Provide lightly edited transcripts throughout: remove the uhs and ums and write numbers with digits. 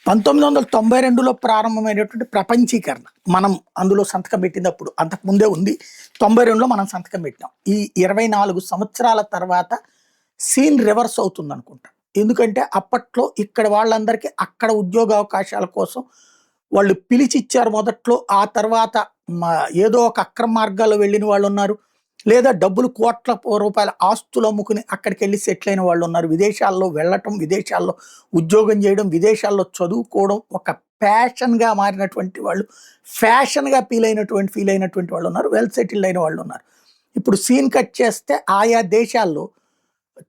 1992లో ప్రారంభమైనటువంటి ప్రపంచీకరణ. మనం అందులో సంతకం పెట్టినప్పుడు. అంతకుముందే ఉంది. 92లో మనం సంతకం పెట్టాం. ఈ 24 సంవత్సరాల తర్వాత సీన్ రివర్స్ అవుతుందనుకుంటా. ఎందుకంటే అప్పట్లో ఇక్కడ వాళ్ళందరికీ అక్కడ ఉద్యోగ అవకాశాల కోసం వాళ్ళు పిలిచిచ్చారు మొదట్లో. ఆ తర్వాత మ ఏదో ఒక అక్రమ మార్గాల్లో వెళ్ళిన వాళ్ళున్నారు. లేదా డబ్బులు కోట్ల రూపాయల ఆస్తులు అమ్ముకుని అక్కడికెళ్ళి సెటిల్ అయిన వాళ్ళున్నారు. విదేశాల్లో వెళ్ళటం, విదేశాల్లో ఉద్యోగం చేయడం, విదేశాల్లో చదువుకోవడం ఒక ప్యాషన్‌గా మారినటువంటి వాళ్ళు, ఫ్యాషన్‌గా ఫీల్ అయినటువంటి వాళ్ళున్నారు. వెల్ సెటిల్డ్ అయిన వాళ్ళున్నారు. ఇప్పుడు సీన్ కట్ చేస్తే ఆయా దేశాల్లో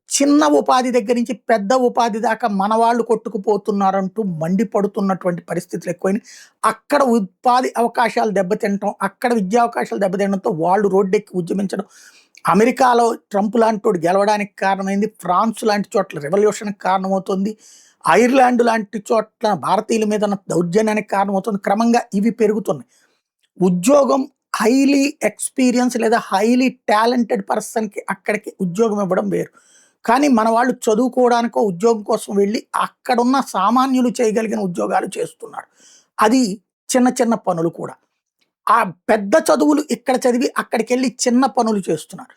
చిన్న ఉపాధి దగ్గర నుంచి పెద్ద ఉపాధి దాకా మనవాళ్ళు కొట్టుకుపోతున్నారంటూ మండిపడుతున్నటువంటి పరిస్థితులు ఎక్కువైనాయి. అక్కడ ఉపాధి అవకాశాలు దెబ్బతినటం, అక్కడ విద్యా అవకాశాలు దెబ్బతినడంతో వాళ్ళు రోడ్డెక్కి ఉద్యమించడం. అమెరికాలో ట్రంప్ లాంటోడు గెలవడానికి కారణమైంది. ఫ్రాన్స్ లాంటి చోట్ల రివల్యూషన్‌కి కారణమవుతుంది. ఐర్లాండ్ లాంటి చోట్ల భారతీయుల మీద ఉన్న దౌర్జన్యానికి కారణమవుతుంది. క్రమంగా ఇవి పెరుగుతున్నాయి. ఉద్యోగం హైలీ ఎక్స్‌పీరియన్స్ లేదా హైలీ టాలెంటెడ్ పర్సన్‌కి అక్కడికి ఉద్యోగం ఇవ్వడం వేరు. కానీ మన వాళ్ళు చదువుకోవడానికో, ఉద్యోగం కోసం వెళ్ళి అక్కడున్న సామాన్యులు చేయగలిగిన ఉద్యోగాలు చేస్తున్నారు. అది చిన్న చిన్న పనులు కూడా. ఆ పెద్ద చదువులు ఇక్కడ చదివి అక్కడికెళ్ళి చిన్న పనులు చేస్తున్నారు.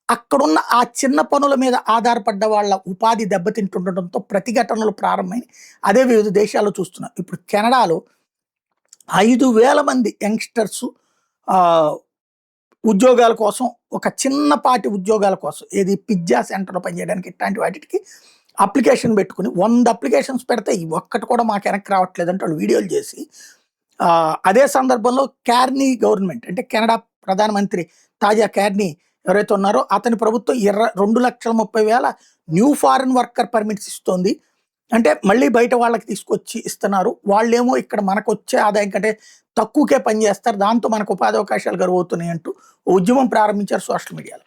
అక్కడున్న ఆ చిన్న పనుల మీద ఆధారపడ్డ వాళ్ళ ఉపాధి దెబ్బతింటుండటంతో ప్రతిఘటనలు ప్రారంభమైనాయి. అదే వివిధ దేశాల్లో చూస్తున్నాం. ఇప్పుడు కెనడాలో 5,000 మంది యంగ్‌స్టర్సు ఆహ్, ఉద్యోగాల కోసం ఒక చిన్నపాటి ఉద్యోగాల కోసం ఏది పిజ్జా సెంటర్‌లో పనిచేయడానికి ఇట్లాంటి వాటికి అప్లికేషన్ పెట్టుకొని 100 అప్లికేషన్స్ పెడితే ఈ ఒక్కటి కూడా మాకు వెనక్కి రావట్లేదంటే వాళ్ళు వీడియోలు చేసి అదే సందర్భంలో కార్నీ గవర్నమెంట్ అంటే కెనడా ప్రధానమంత్రి తాజా కార్నీ ఎవరైతే ఉన్నారో అతని ప్రభుత్వం 2,30,000 న్యూ ఫారెన్ వర్కర్ పర్మిట్స్ ఇస్తోంది. అంటే మళ్ళీ బయట వాళ్ళకి తీసుకొచ్చి ఇస్తున్నారు. వాళ్ళేమో ఇక్కడ మనకొచ్చే ఆదాయం కంటే తక్కువకే పనిచేస్తారు. దాంతో మనకు ఉపాధి అవకాశాలు కరువవుతున్నాయి అంటూ ఉద్యమం ప్రారంభించారు సోషల్ మీడియాలో.